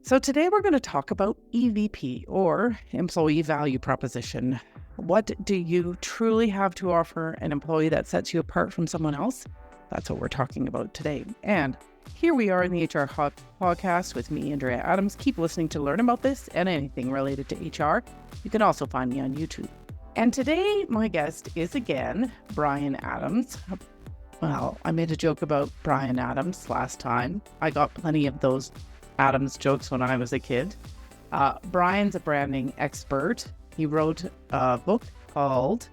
So today we're going to talk about EVP, or Employee Value Proposition. What do you truly have to offer an employee that sets you apart from someone else? That's what we're talking about today. And here we are in the HR Hub podcast with me, Bryan Adams. Keep listening to learn about this and anything related to HR. You can also find me on YouTube. And today my guest is again Bryan Adams. Well, I made a joke about Bryan Adams last time. I got plenty of those Adams jokes when I was a kid. Bryan's a branding expert. He wrote a book called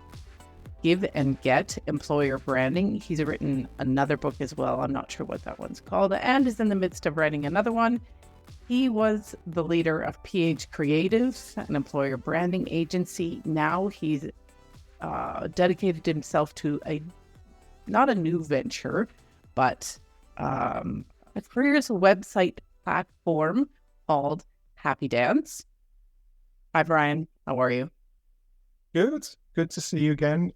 Give and Get Employer Branding. He's written another book as well. I'm not sure what that one's called, and is in the midst of writing another one. He was the leader of Ph.Creative, an employer branding agency. Now he's dedicated himself to not a new venture, but a careers website platform called Happy Dance. Hi, Bryan. How are you? Good to see you again.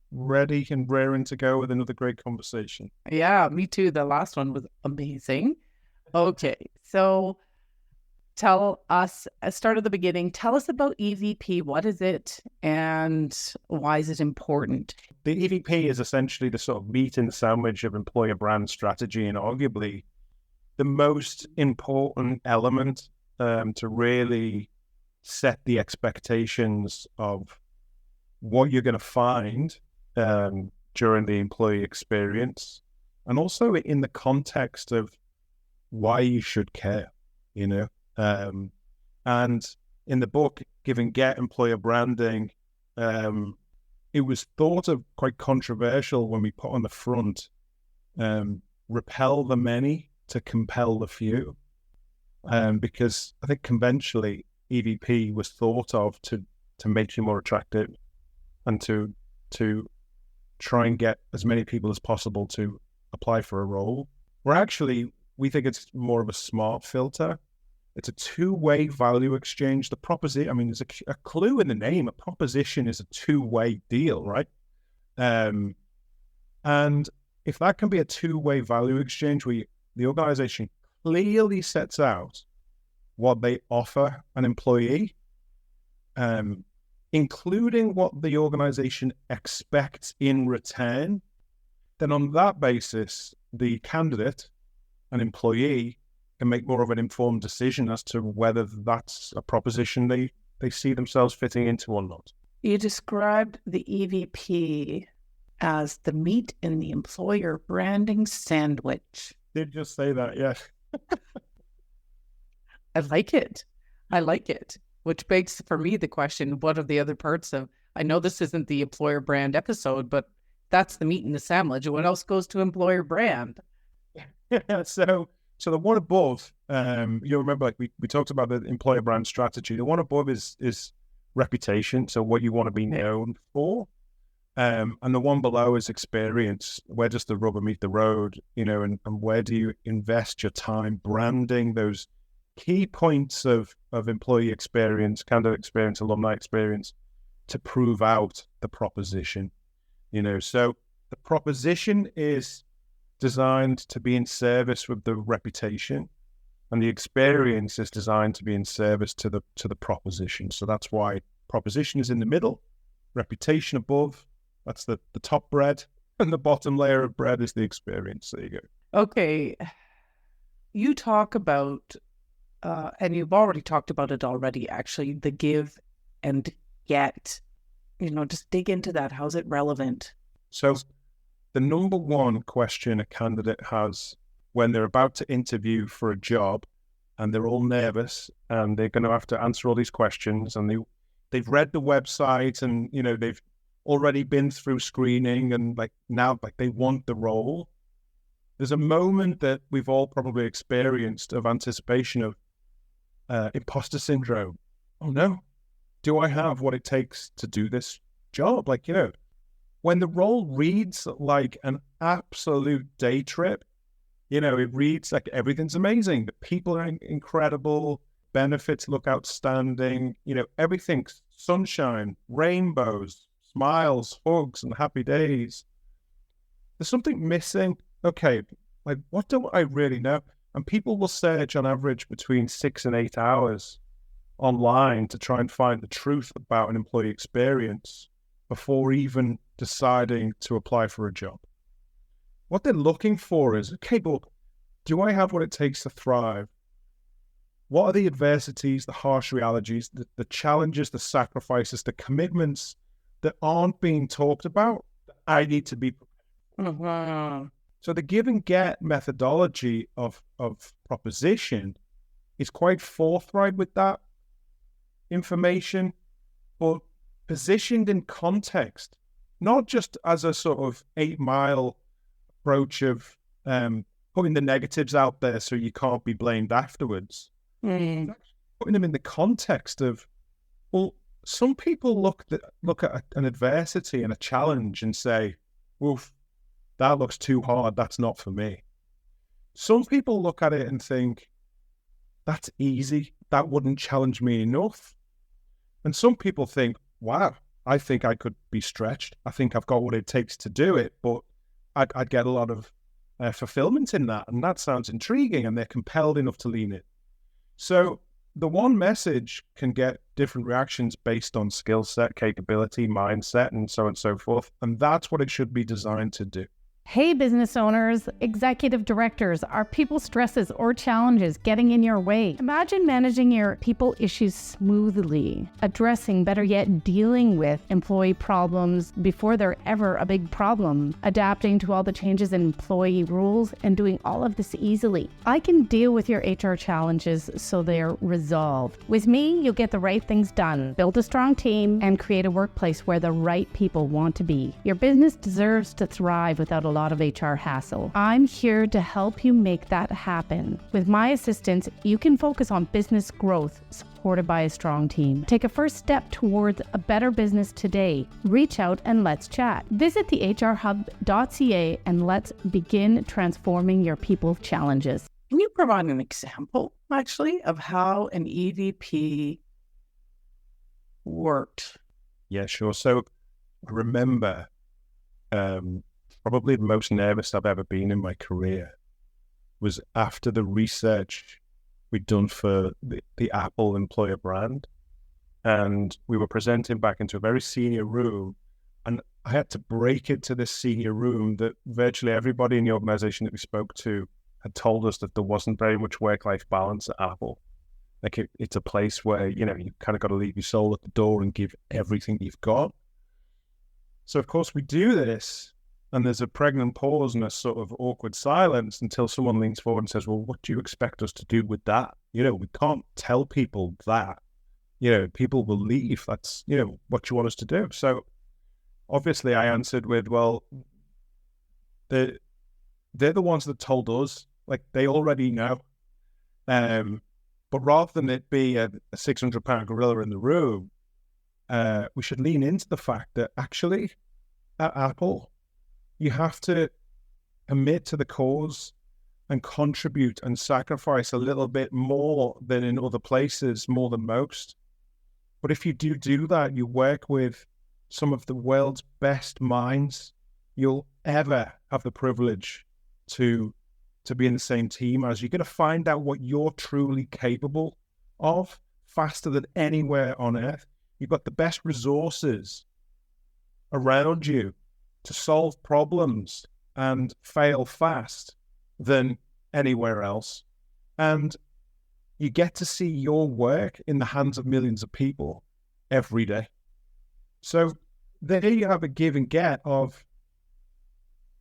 Ready and raring to go with another great conversation. Yeah, me too. The last one was amazing. Okay, so tell us, start at the beginning. Tell us about EVP. What is it and why is it important? The EVP is essentially the sort of meat and sandwich of employer brand strategy, and arguably the most important element to really set the expectations of what you're going to find during the employee experience, and also in the context of why you should care, and in the book, Give and Get Employer Branding, it was thought of quite controversial when we put on the front, repel the many to compel the few, because I think conventionally EVP was thought of to make you more attractive and to try and get as many people as possible to apply for a role. Where actually we think it's more of a smart filter. It's a two-way value exchange. The proposition, there's a clue in the name. A proposition is a two-way deal, right? And if that can be a two-way value exchange where the organization clearly sets out what they offer an employee, including what the organization expects in return, then on that basis, the candidate, an employee, can make more of an informed decision as to whether that's a proposition they see themselves fitting into or not. You described the EVP as the meat in the employer branding sandwich. Did just say that, yes. I like it. Which begs for me the question, what are the other parts of, I know this isn't the employer brand episode, but that's the meat in the sandwich. What else goes to employer brand? Yeah, so the one above, you'll remember, like we talked about the employer brand strategy. The one above is reputation, so what you want to be known for. And the one below is experience. Where does the rubber meet the road, and where do you invest your time branding those key points of employee experience, candidate experience, alumni experience to prove out the proposition, So the proposition is designed to be in service with the reputation, and the experience is designed to be in service to the proposition. So that's why proposition is in the middle, reputation above. That's the top bread, and the bottom layer of bread is the experience. There you go. Okay. You talk about, and you've already talked about it already, actually, the give and get. Just dig into that. How's it relevant? So the number one question a candidate has when they're about to interview for a job and they're all nervous and they're going to have to answer all these questions, and they've read the website and, they've already been through screening and now they want the role. There's a moment that we've all probably experienced of anticipation of imposter syndrome. Oh no, do I have what it takes to do this job? When the role reads like an absolute day trip, it reads like everything's amazing. The people are incredible. Benefits look outstanding. Everything's sunshine, rainbows, smiles, hugs, and happy days. There's something missing. Okay, what do I really know? And people will search on average between 6 and 8 hours online to try and find the truth about an employee experience before even deciding to apply for a job. What they're looking for is, okay, but do I have what it takes to thrive? What are the adversities, the harsh realities, the challenges, the sacrifices, the commitments that aren't being talked about that I need to be prepared for? So the give and get methodology of proposition is quite forthright with that information, but positioned in context, not just as a sort of 8-mile approach of putting the negatives out there so you can't be blamed afterwards. Putting them in the context of, well, some people look at an adversity and a challenge and say, "Oof, that looks too hard. That's not for me." Some people look at it and think, "That's easy. That wouldn't challenge me enough." And some people think, "Wow, I think I could be stretched. I think I've got what it takes to do it, but I'd get a lot of fulfillment in that. And that sounds intriguing." And they're compelled enough to lean in. So the one message can get different reactions based on skill set, capability, mindset, and so on and so forth. And that's what it should be designed to do. Hey, business owners, executive directors, are people stresses or challenges getting in your way? Imagine managing your people issues smoothly, addressing, better yet, dealing with employee problems before they're ever a big problem, adapting to all the changes in employee rules, and doing all of this easily. I can deal with your HR challenges so they're resolved. With me, you'll get the right things done, build a strong team, and create a workplace where the right people want to be. Your business deserves to thrive without a lot of HR hassle. I'm here to help you make that happen. With my assistance, you can focus on business growth supported by a strong team. Take a first step towards a better business today. Reach out and let's chat. Visit thehrhub.ca and let's begin transforming your people challenges. Can you provide an example, actually, of how an EVP worked? Yeah, sure. So remember, probably the most nervous I've ever been in my career was after the research we'd done for the Apple employer brand. And we were presenting back into a very senior room. And I had to break it to this senior room that virtually everybody in the organization that we spoke to had told us that there wasn't very much work-life balance at Apple. Like it's a place where, you kind of got to leave your soul at the door and give everything you've got. So of course we do this. And there's a pregnant pause and a sort of awkward silence until someone leans forward and says, "Well, what do you expect us to do with that? We can't tell people that. People will leave. That's, what you want us to do." So obviously I answered with, "Well, they're the ones that told us, like they already know. But rather than it be a 600-pound gorilla in the room, we should lean into the fact that actually at Apple, you have to commit to the cause and contribute and sacrifice a little bit more than in other places, more than most. But if you do that, you work with some of the world's best minds you'll ever have the privilege to be in the same team as. You're going to find out what you're truly capable of faster than anywhere on earth. You've got the best resources around you to solve problems and fail fast than anywhere else. And you get to see your work in the hands of millions of people every day. So there you have a give and get of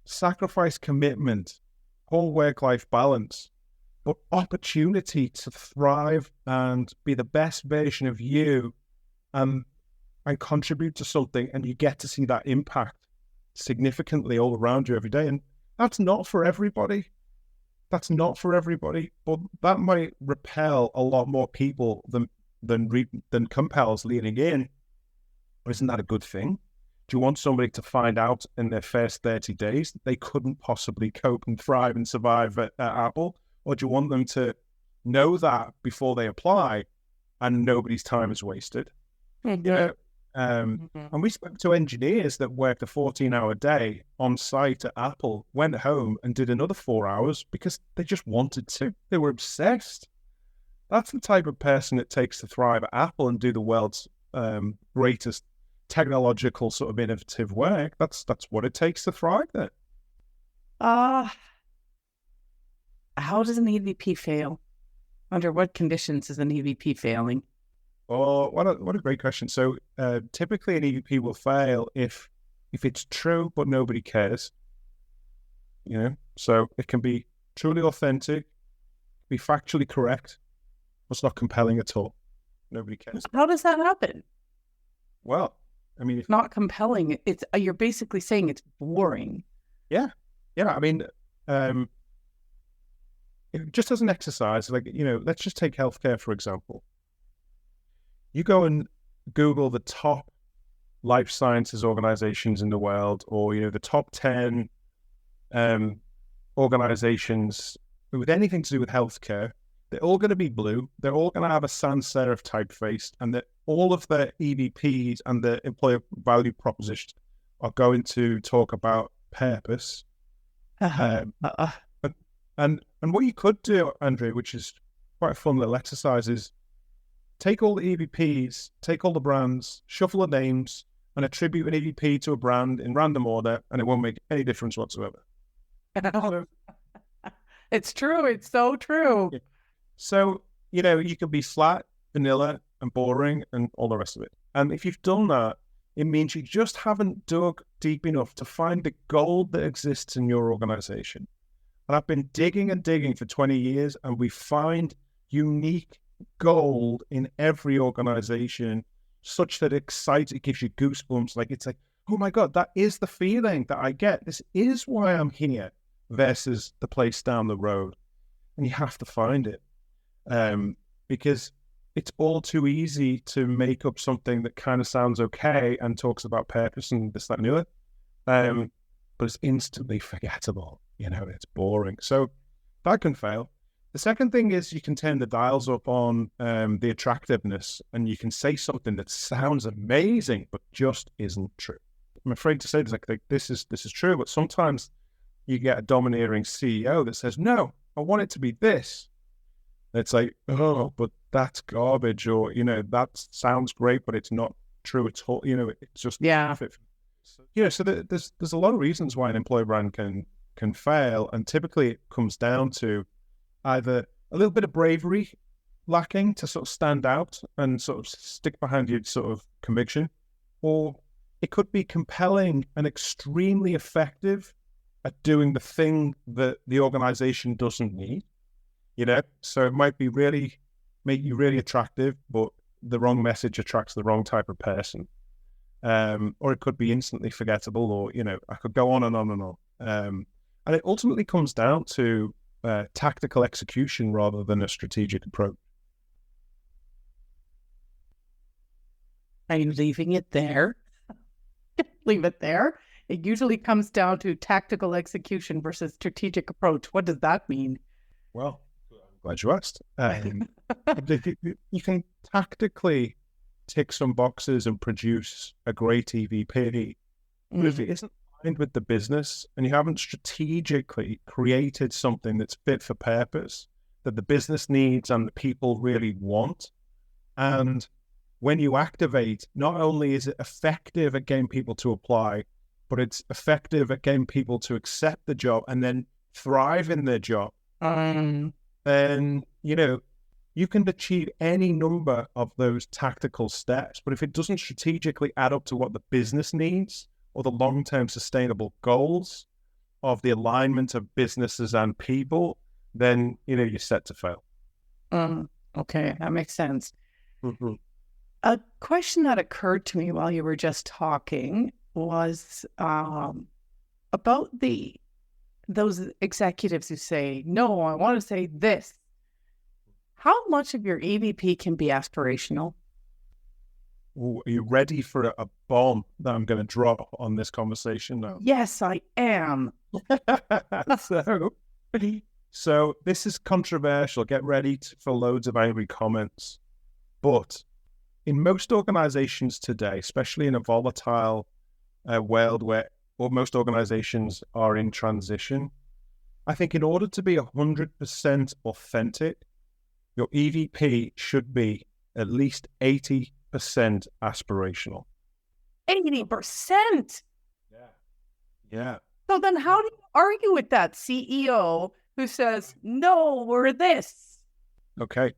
sacrifice, commitment, whole work-life balance, but opportunity to thrive and be the best version of you and contribute to something. And you get to see that impact significantly all around you every day. And that's not for everybody. But that might repel a lot more people than compels leaning in. Isn't that a good thing? Do you want somebody to find out in their first 30 days that they couldn't possibly cope and thrive and survive at Apple? Or do you want them to know that before they apply and nobody's time is wasted? And we spoke to engineers that worked a 14-hour day on site at Apple, went home and did another 4 hours because they just wanted to. They were obsessed. That's the type of person it takes to thrive at Apple and do the world's greatest technological sort of innovative work. That's what it takes to thrive there. How does an EVP fail? Under what conditions is an EVP failing? Oh, what a great question. So typically an EVP will fail if it's true but nobody cares. So it can be truly authentic, be factually correct, but it's not compelling at all. Nobody cares. How does that happen? Well, I mean, it's not compelling. It's you're basically saying it's boring. Yeah. I mean, just as an exercise, let's just take healthcare for example. You go and Google the top life sciences organizations in the world, or the top 10 organizations with anything to do with healthcare. They're all going to be blue. They're all going to have a sans serif typeface, and all of their EVPs and the employer value propositions are going to talk about purpose. And what you could do, Andrew, which is quite a fun little exercise, is take all the EVPs, take all the brands, shuffle the names, and attribute an EVP to a brand in random order, and it won't make any difference whatsoever. It's true. It's so true. Yeah. So, you can be flat, vanilla, and boring, and all the rest of it. And if you've done that, it means you just haven't dug deep enough to find the gold that exists in your organization. And I've been digging and digging for 20 years, and we find unique gold in every organization, such that it gives you goosebumps. It's like, oh my God, that is the feeling that I get. This is why I'm here versus the place down the road. And you have to find it. Because it's all too easy to make up something that kind of sounds okay and talks about purpose and this, that, and the other. But it's instantly forgettable. It's boring. So that can fail. The second thing is you can turn the dials up on the attractiveness, and you can say something that sounds amazing, but just isn't true. I'm afraid to say this is true, but sometimes you get a domineering CEO that says, no, I want it to be this. It's like, oh, but that's garbage, or, that sounds great, but it's not true at all. It's just, so there's a lot of reasons why an employer brand can fail. And typically it comes down to either a little bit of bravery lacking to sort of stand out and sort of stick behind your sort of conviction, or it could be compelling and extremely effective at doing the thing that the organization doesn't need. So it might be make you really attractive, but the wrong message attracts the wrong type of person. Or it could be instantly forgettable, or, I could go on and on and on. And it ultimately comes down to tactical execution rather than a strategic approach. Are you leaving it there? Leave it there. It usually comes down to tactical execution versus strategic approach. What does that mean? Well, I'm glad you asked. You can tactically tick some boxes and produce a great EVP, but if it isn't aligned with the business and you haven't strategically created something that's fit for purpose, that the business needs and the people really want, and when you activate, not only is it effective at getting people to apply, but it's effective at getting people to accept the job and then thrive in their job. Then, you can achieve any number of those tactical steps, but if it doesn't strategically add up to what the business needs or the long-term sustainable goals of the alignment of businesses and people, then, you're set to fail. Okay, that makes sense. A question that occurred to me while you were just talking was about those executives who say, no, I want to say this. How much of your EVP can be aspirational? Ooh, are you ready for a bomb that I'm going to drop on this conversation now? Yes, I am. So this is controversial. Get ready for loads of angry comments. But in most organizations today, especially in a volatile world where most organizations are in transition, I think in order to be 100% authentic, your EVP should be at least 80% aspirational. 80%. Yeah. So then how do you argue with that CEO who says, no, we're this? Okay.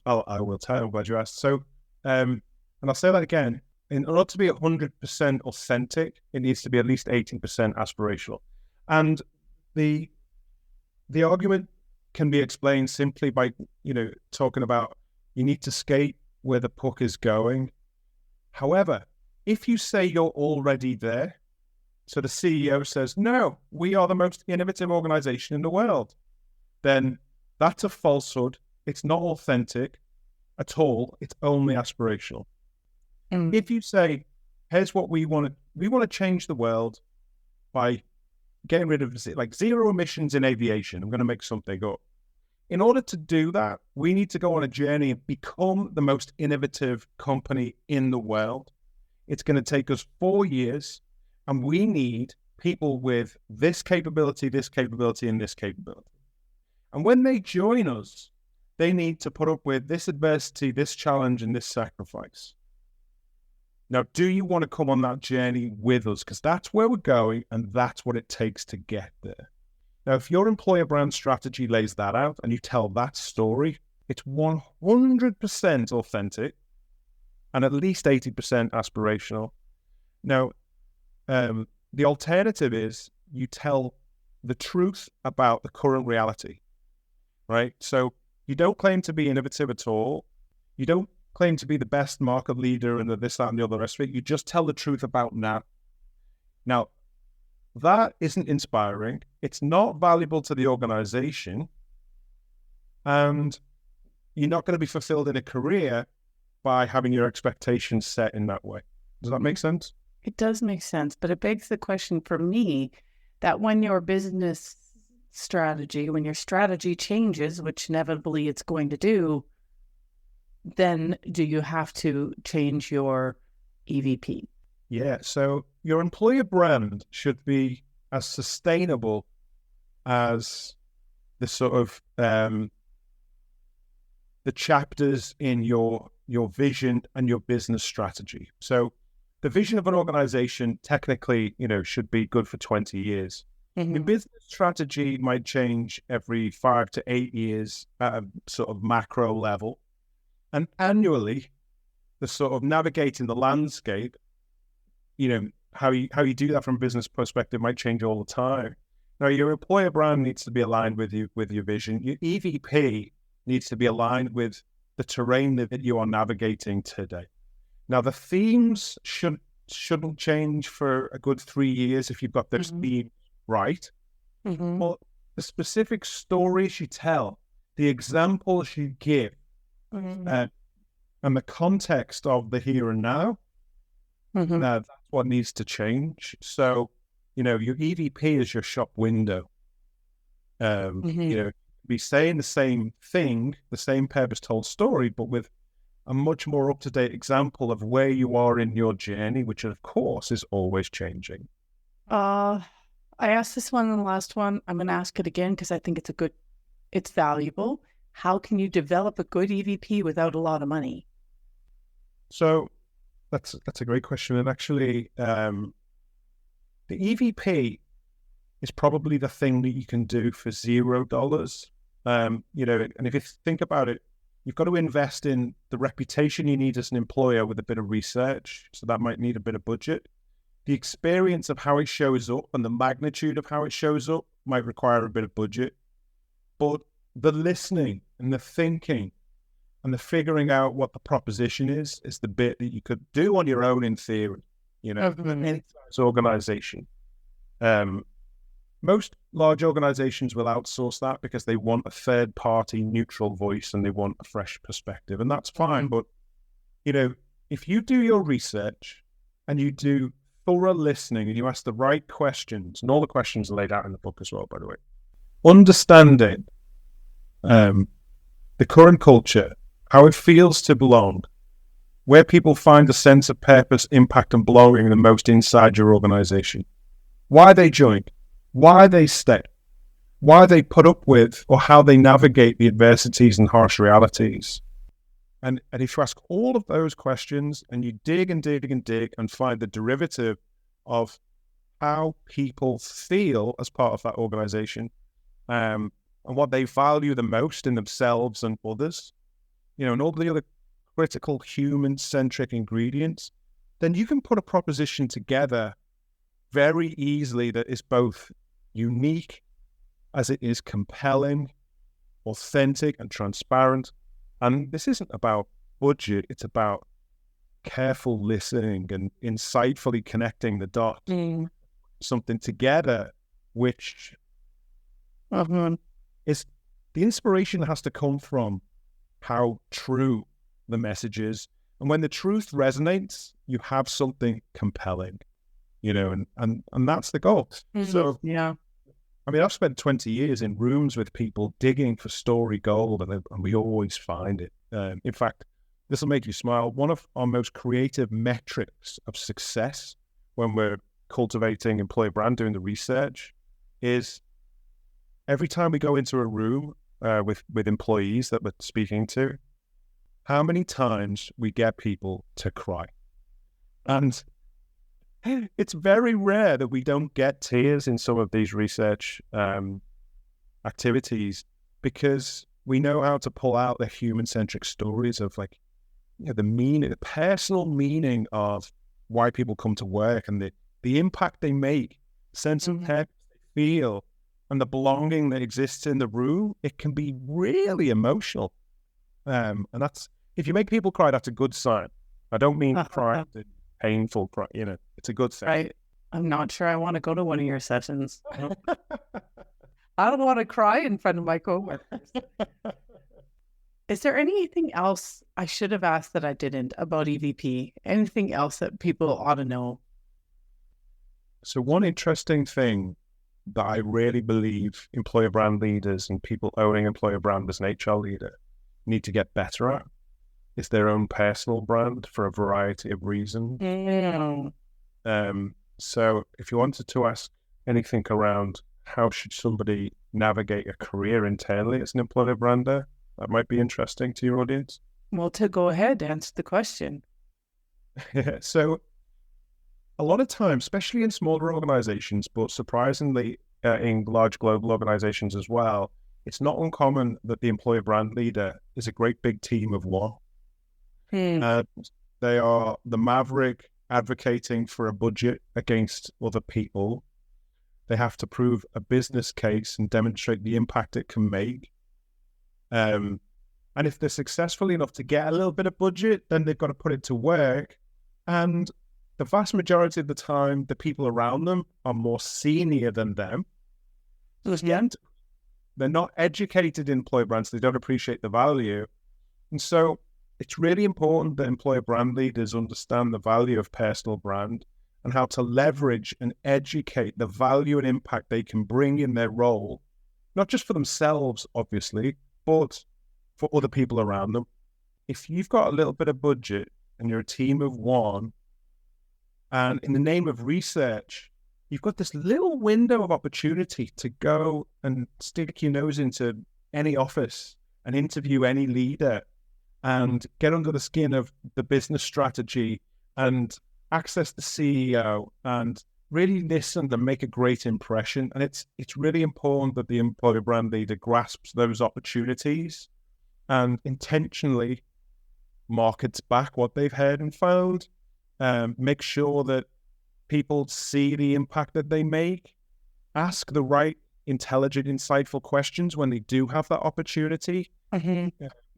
I will tell you. I'm glad you asked. So, and I'll say that again. In order to be 100% authentic, it needs to be at least 80% aspirational. And the argument can be explained simply by, talking about you need to skate where the puck is going. However, if you say you're already there, so the CEO says, no, we are the most innovative organization in the world, then that's a falsehood. It's not authentic at all. It's only aspirational. If you say, here's what we want to change the world by getting rid of zero emissions in aviation. I'm going to make something up. In order to do that, we need to go on a journey and become the most innovative company in the world. It's going to take us 4 years, and we need people with this capability, and this capability. And when they join us, they need to put up with this adversity, this challenge, and this sacrifice. Now, do you want to come on that journey with us? Because that's where we're going, and that's what it takes to get there. Now, if your employer brand strategy lays that out and you tell that story, it's 100% authentic and at least 80% aspirational. Now, the alternative is you tell the truth about the current reality, right? So you don't claim to be innovative at all. You don't claim to be the best market leader and this, that, and the other rest of it. You just tell the truth about now. Now, that isn't inspiring. It's not valuable to the organization. And you're not going to be fulfilled in a career by having your expectations set in that way. Does that make sense? It does make sense, but it begs the question for me that when your business strategy, when your strategy changes, which inevitably it's going to do, then do you have to change your EVP? Yeah, so your employer brand should be as sustainable as the sort of the chapters in your vision and your business strategy. So the vision of an organization technically, should be good for 20 years. Mm-hmm. Your business strategy might change every 5 to 8 years at a sort of macro level. And annually, the sort of navigating the landscape, how you do that from a business perspective might change all the time. Now, your employer brand needs to be aligned with your vision. Your EVP needs to be aligned with the terrain that you are navigating today. Now, the themes shouldn't change for a good 3 years if you've got those themes right. Mm-hmm. But the specific stories you tell, the examples you give, and the context of the here and now, that's what needs to change. So, your EVP is your shop window. Be saying the same thing, the same purpose-told story, but with a much more up-to-date example of where you are in your journey, which of course is always changing. I asked this one and the last one. I'm going to ask it again because I think it's valuable. How can you develop a good EVP without a lot of money? So that's a great question. And actually, the EVP is probably the thing that you can do for $0. And if you think about it, you've got to invest in the reputation you need as an employer with a bit of research. So that might need a bit of budget. The experience of how it shows up and the magnitude of how it shows up might require a bit of budget. But the listening and the thinking and the figuring out what the proposition is the bit that you could do on your own in theory, any organization. Most large organizations will outsource that because they want a third party neutral voice and they want a fresh perspective, and that's fine. But, if you do your research and you do thorough listening and you ask the right questions, and all the questions are laid out in the book as well, by the way, understanding the current culture, how it feels to belong, where people find a sense of purpose, impact, and belonging the most inside your organization. Why they joined, why they stay, why they put up with or how they navigate the adversities and harsh realities. And if you ask all of those questions and you dig and dig and dig and find the derivative of how people feel as part of that organization, and what they value the most in themselves and others, and all the other critical human-centric ingredients, then you can put a proposition together very easily that is both unique as it is compelling, authentic, and transparent. And this isn't about budget, it's about careful listening and insightfully connecting the dots. Something together, which is the inspiration has to come from how true the message is. And when the truth resonates, you have something compelling, and that's the goal. So, Yeah. I mean, I've spent 20 years in rooms with people digging for story gold, and we always find it. In fact, this will make you smile. One of our most creative metrics of success when we're cultivating employer brand, doing the research, is every time we go into a room with employees that we're speaking to, how many times we get people to cry. And it's very rare that we don't get tears in some of these research activities, because we know how to pull out the human-centric stories of the personal meaning of why people come to work and the impact they make, sense of purpose they feel, and the belonging that exists in the room. It can be really emotional. And that's, if you make people cry, that's a good sign. I don't mean cry, painful cry, it's a good thing. Right. I'm not sure I want to go to one of your sessions. I don't want to cry in front of my coworkers. Is there anything else I should have asked that I didn't about EVP? Anything else that people ought to know? So one interesting thing that I really believe employer brand leaders and people owning employer brand as an HR leader need to get better at is their own personal brand, for a variety of reasons. So if you wanted to ask anything around how should somebody navigate a career internally as an employer brander, that might be interesting to your audience. Well, to go ahead, answer the question. So a lot of times, especially in smaller organizations, but surprisingly in large global organizations as well, it's not uncommon that the employer brand leader is a great big team of one. And they are the maverick advocating for a budget against other people. They have to prove a business case and demonstrate the impact it can make. And if they're successful enough to get a little bit of budget, then they've got to put it to work. And the vast majority of the time, the people around them are more senior than them. And they're not educated in employer brands. They don't appreciate the value. And so it's really important that employer brand leaders understand the value of personal brand and how to leverage and educate the value and impact they can bring in their role, not just for themselves, obviously, but for other people around them. If you've got a little bit of budget and you're a team of one, and in the name of research, you've got this little window of opportunity to go and stick your nose into any office and interview any leader and get under the skin of the business strategy and access the CEO and really listen and make a great impression. And it's really important that the employer brand leader grasps those opportunities and intentionally markets back what they've heard and found. Make sure that people see the impact that they make. Ask the right, intelligent, insightful questions when they do have that opportunity.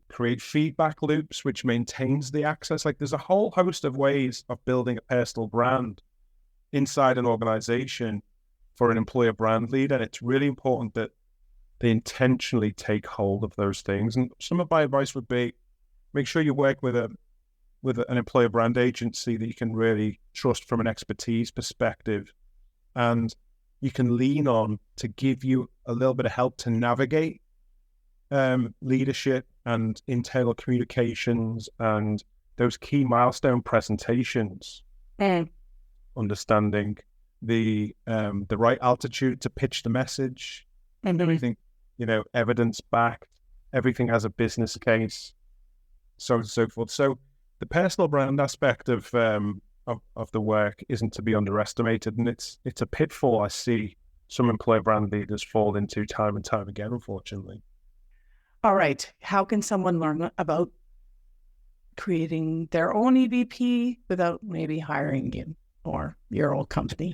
Create feedback loops, which maintains the access. There's a whole host of ways of building a personal brand inside an organization for an employer brand leader. And it's really important that they intentionally take hold of those things. And some of my advice would be, make sure you work with an employer brand agency that you can really trust from an expertise perspective, and you can lean on to give you a little bit of help to navigate leadership and internal communications and those key milestone presentations, understanding the right altitude to pitch the message, and everything, evidence backed, everything has a business case, so on and so forth. So the personal brand aspect of the work isn't to be underestimated, and it's a pitfall I see some employer brand leaders fall into time and time again, unfortunately. All right. How can someone learn about creating their own EVP without maybe hiring you or your old company?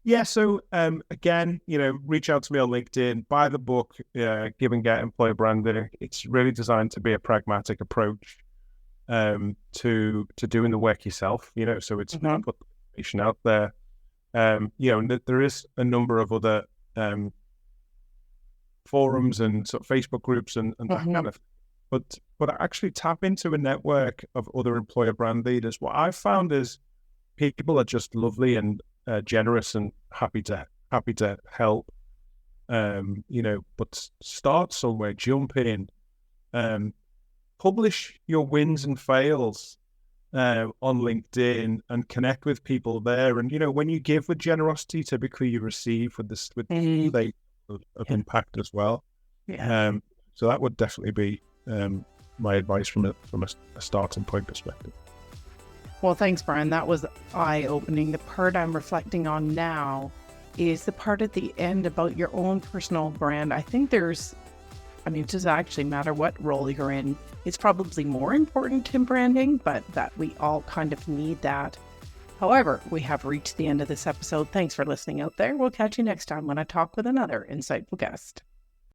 Yeah. So again, reach out to me on LinkedIn, buy the book, Give and Get Employer Branding. It's really designed to be a pragmatic approach to doing the work yourself, so it's put the information out there. And there is a number of other forums and sort of Facebook groups and that kind of, but actually tap into a network of other employer brand leaders. What I've found is people are just lovely and generous and happy to help. But start somewhere, jump in, publish your wins and fails on LinkedIn and connect with people there. And when you give with generosity, typically you receive with the of impact as well. So that would definitely be my advice from a starting point perspective. Well, thanks, Bryan. That was eye-opening. The part I'm reflecting on now is the part at the end about your own personal brand. I think it doesn't actually matter what role you're in. It's probably more important in branding, but that we all kind of need that. However, we have reached the end of this episode. Thanks for listening out there. We'll catch you next time when I talk with another insightful guest.